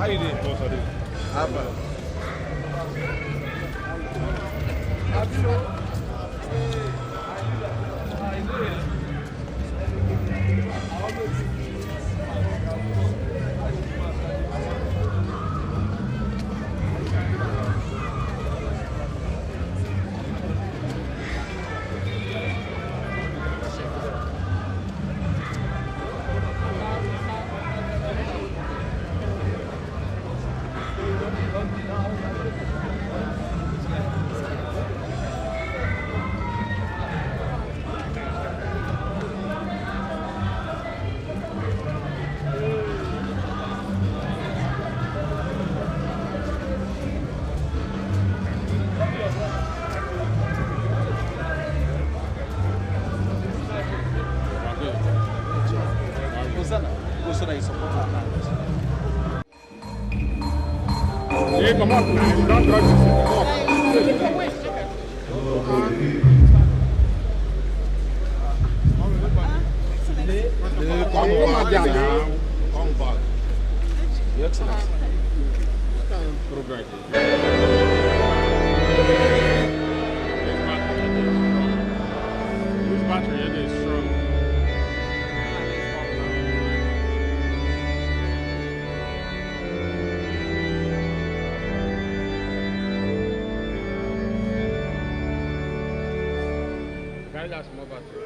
How you doing? What's up? I'm sure. Come on, man. Don't drag this. Come back. Your Excellency. This battery is strong. That's more battery.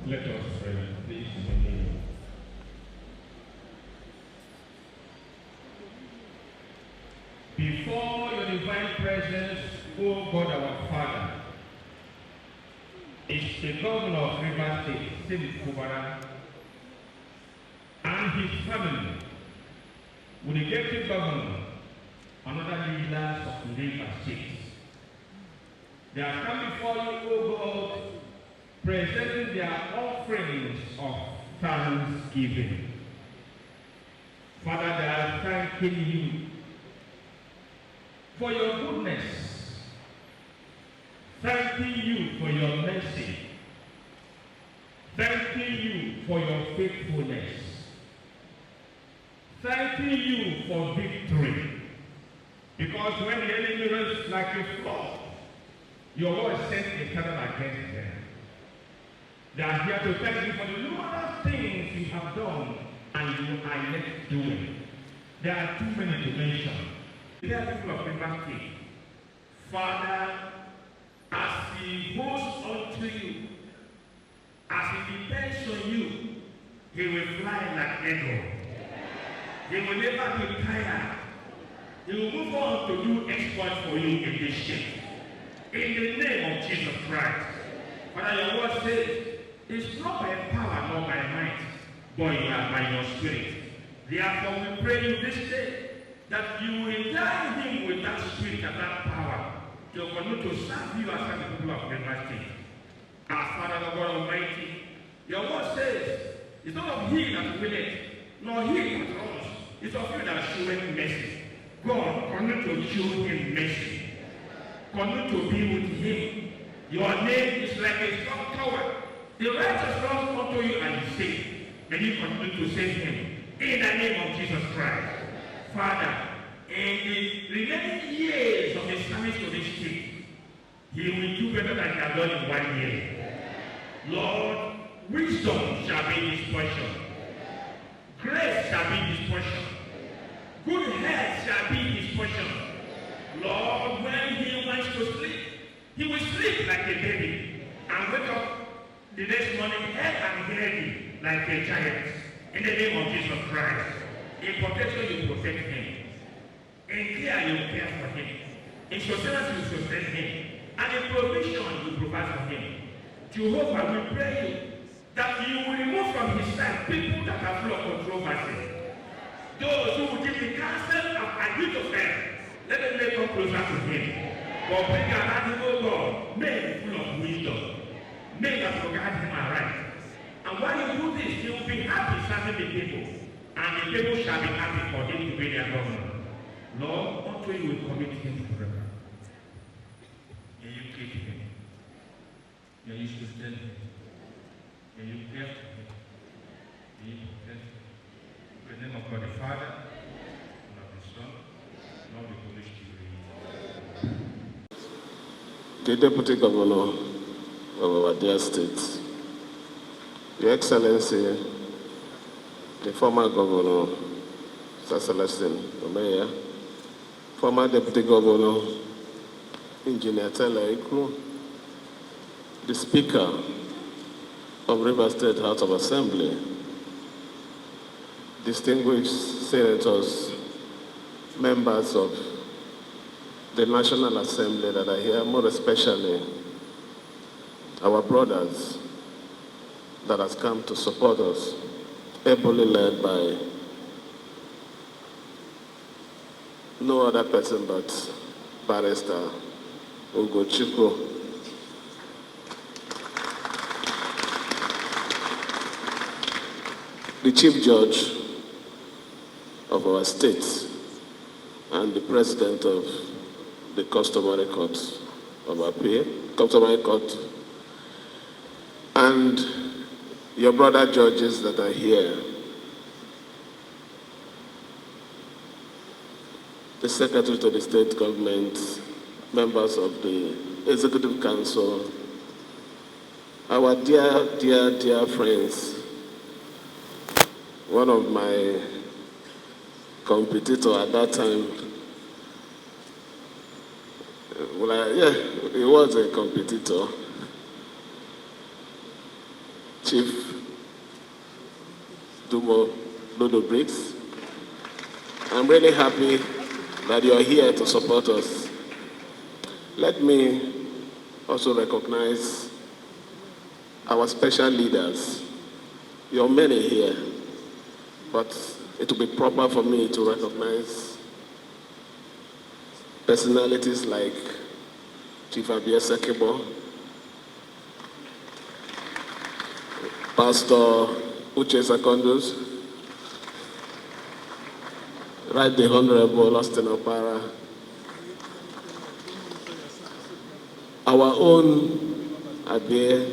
Let us pray, please. Before your divine presence, O God our Father, is the governor of River State, Fubara, and his family, with the deputy governor and other leaders of the River State. They have come before you, O God, presenting their offerings of thanksgiving. Father, they are thanking you for your goodness, thanking you for your mercy, thanking you for your faithfulness, thanking you for victory. Because when the enemy runs like a flood, your word sent a cannon against them. They are here to thank you for the numerous things you have done and you are yet doing. There are too many to mention. Dear people of River State, Father, as he holds on to you, as he depends on you, he will fly like eagle. He will never be tired. He will move on to do exploits for you in this ship. In the name of Jesus Christ. Father, your word says, it's not by power nor by might, but you are by your spirit. Therefore, we pray you this day that you will endow him with that spirit and that power to continue to serve you as the people of River State. Our Father, the God Almighty, your word says, it's not of he that willeth, nor he that runs, it's of you that showeth mercy. God, continue to show him mercy. Continue to be with him. Your name is like a strong tower. The righteous runs unto you and is safe. And you continue to save him. In the name of Jesus Christ. Father, in the remaining years of the service to this state, he will do better than he has done in 1 year. Lord, wisdom shall be his portion. Grace shall be his portion. Good health shall be his portion. Lord, when he wants to sleep, he will sleep like a baby and wake up the next morning head and healthy like a giant. In the name of Jesus Christ. In protection, you protect him. In care, you care for him. In sustenance, you sustain him. And in provision, you provide for him. Jehovah, we pray you that you will remove from his side people that are full of controversy. Those who will give the counsel of agree to them, let them come closer to him. But bring around him, oh God, men full of wisdom, men that will guide him aright. And while you do this, he will be happy serving the people, and the people shall be happy for him to be their governor. Lord, unto you will commit him forever. May you keep him. May you sustain him. May you care for him. May you protect him. In the name of God the Father, and of the Son, and of the Holy Spirit. The Deputy Governor of our dear state, Your Excellency, the former Governor, Sir Celestine Omeya, former Deputy Governor, Engineer Taylor Ikru, the Speaker of River State House of Assembly, distinguished senators, members of the National Assembly that are here, more especially our brothers that has come to support us, ably led by no other person but Barrister Ugochukwu. The Chief Judge of our state and the President of the Customary Court of Appeal, Customary Court, and your brother judges that are here, the Secretary to the State Government, members of the Executive Council, our dear, dear, dear friends, one of my competitor at that time, he was a competitor, Chief Dumo Dodo Briggs. I'm really happy that you're here to support us. Let me also recognize our special leaders. You're many here, but it will be proper for me to recognize personalities like Chief Abia Sekebo, Pastor Uche Secondus, Right the Honorable Austin Opara, our own Abia,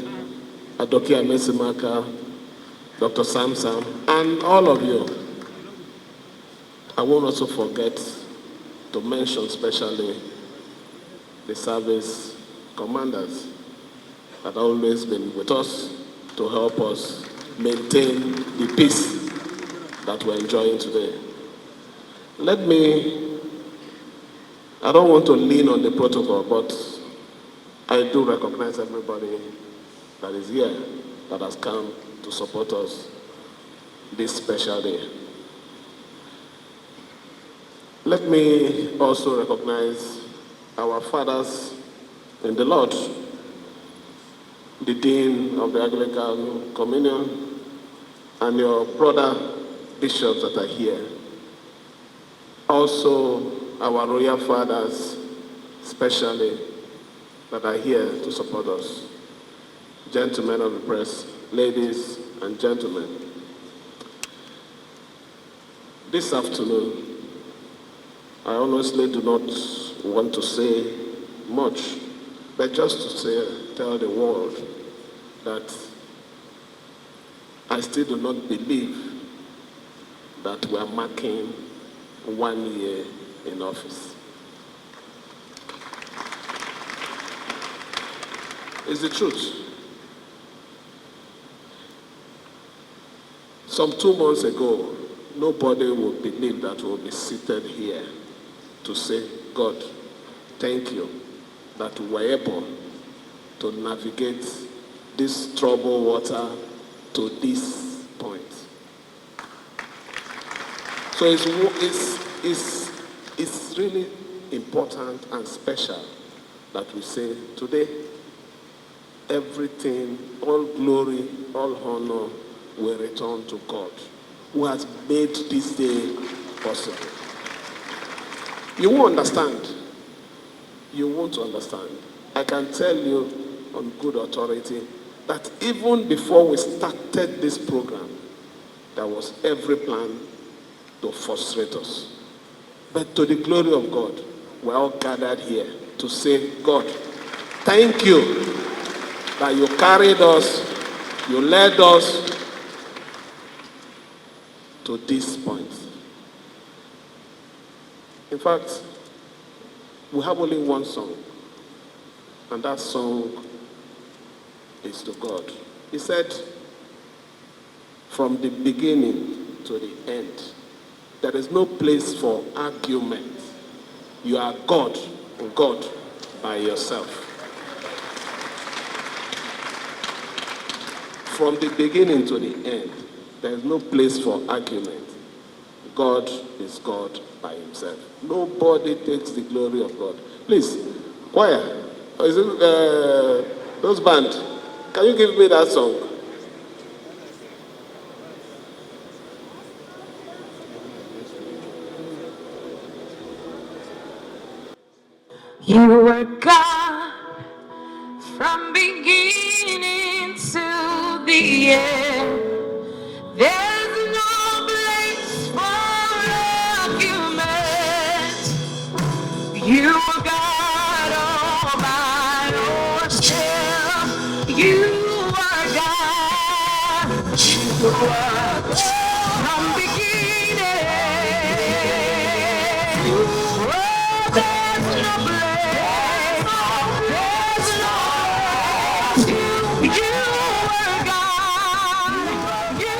Adokia Mesimaka, Dr. Samsam, and all of you. I won't also forget to mention especially the service commanders that have always been with us to help us maintain the peace that we're enjoying today. I don't want to lean on the protocol, but I do recognize everybody that is here that has come to support us this special day. Let me also recognize our fathers in the Lord, the Dean of the Anglican Communion, and your brother bishops that are here. Also, our royal fathers, especially, that are here to support us. gentlemen of the press, ladies and gentlemen. This afternoon, I honestly do not want to say much, but just to tell the world that I still do not believe that we are marking 1 year in office. It's the truth. Some 2 months ago, nobody would believe that we'll be seated here to say, God, thank you that we were able to navigate this troubled water to this point. So it's really important and special that we say today, everything, all glory, all honor will return to God, who has made this day possible. You won't understand. You won't understand. I can tell you on good authority that even before we started this program, there was every plan to frustrate us. But to the glory of God, we're all gathered here to say, God, thank you that you carried us, you led us to this point. In fact, we have only one song, and that song is to God. He said, from the beginning to the end, there is no place for argument. You are God, and God by yourself. From the beginning to the end, there is no place for argument. God is God by himself. Nobody takes the glory of God. Please, choir, is it those band? Can you give me that song? You were God from beginning to the end. There's no place for argument. You are God all by yourself. You are God. You are God from beginning. Oh, there's no place. There's no place. You are God. You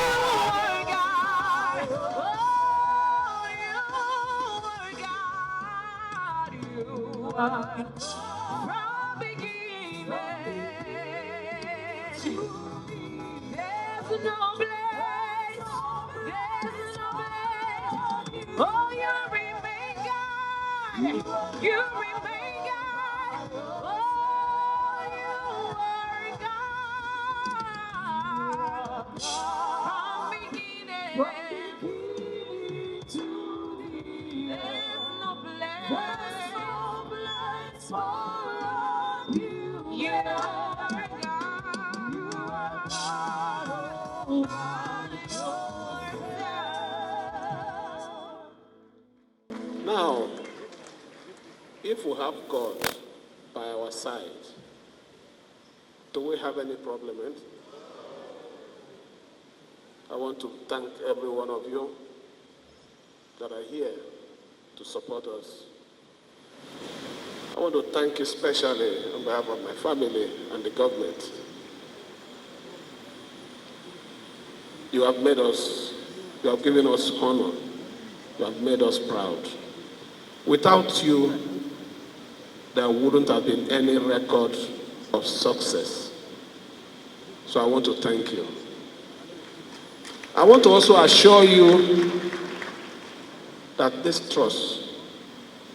are God. Oh, you are God. You are from beginning. There's no place. There's no place. Oh, you remain God. You remain God. Oh, you are God. From beginning to the end. There's no place. For you. You are God. You are God. Oh, by yourself. Now, if we have God by our side, do we have any problem? I want to thank every one of you that are here to support us. I want to thank you especially on behalf of my family and the government. You have made us, you have given us honor. You have made us proud. Without you, there wouldn't have been any record of success. So I want to thank you. I want to also assure you that this trust,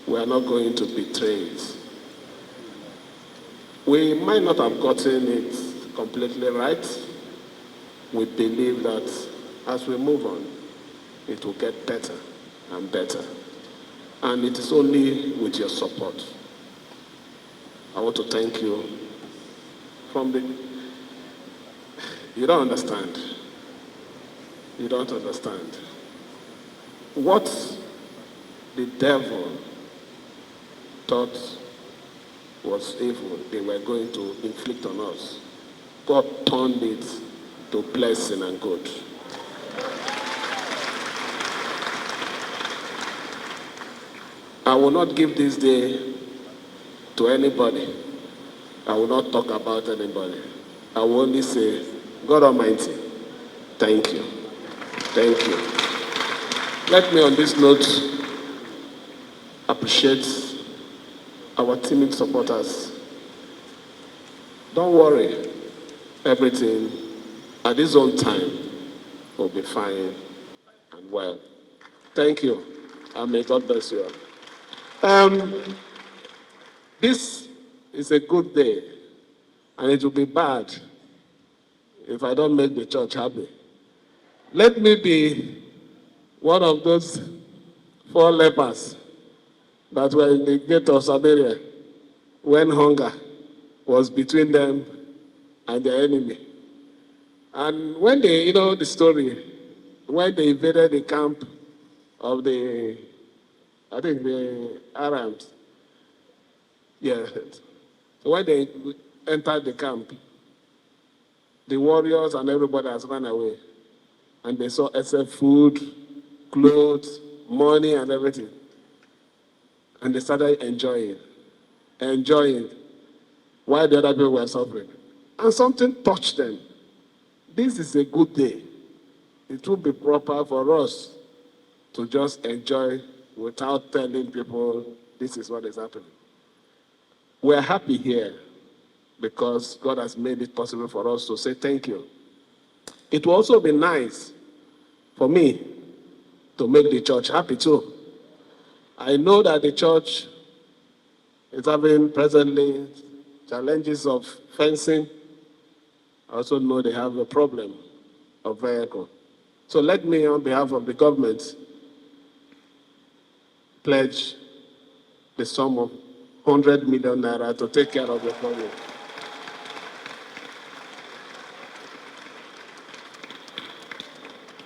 we are not going to betray it. We might not have gotten it completely right. We believe that as we move on, it will get better and better. And it is only with your support. I want to thank you from the You don't understand. You don't understand. What the devil thought was evil, they were going to inflict on us, God turned it to blessing and good. I will not give this day to anybody. I will not talk about anybody. I will only say, God Almighty, thank you. Thank you. Let me on this note appreciate our teaming supporters. Don't worry, everything at its own time will be fine and well. Thank you, and may God bless you all. This is a good day, and it will be bad if I don't make the church happy. Let me be one of those 4 lepers that were in the gate of Samaria when hunger was between them and their enemy. And when they, you know the story, when they invaded the camp of the Arabs, yeah. So when they entered the camp, the warriors and everybody has run away. And they saw excess food, clothes, money, and everything. And they started enjoying, while the other people were suffering. And something touched them. This is a good day. It would be proper for us to just enjoy without telling people this is what is happening. We're happy here because God has made it possible for us to say thank you. It will also be nice for me to make the church happy too. I know that the church is having presently challenges of fencing. I also know they have a problem of vehicle. So let me, on behalf of the government, pledge the sum of 100 million naira to take care of the problem.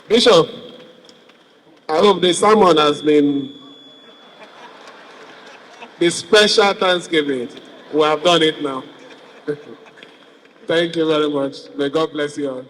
Bishop, I hope the sermon has been the special Thanksgiving. We have done it now. Thank you very much. May God bless you all.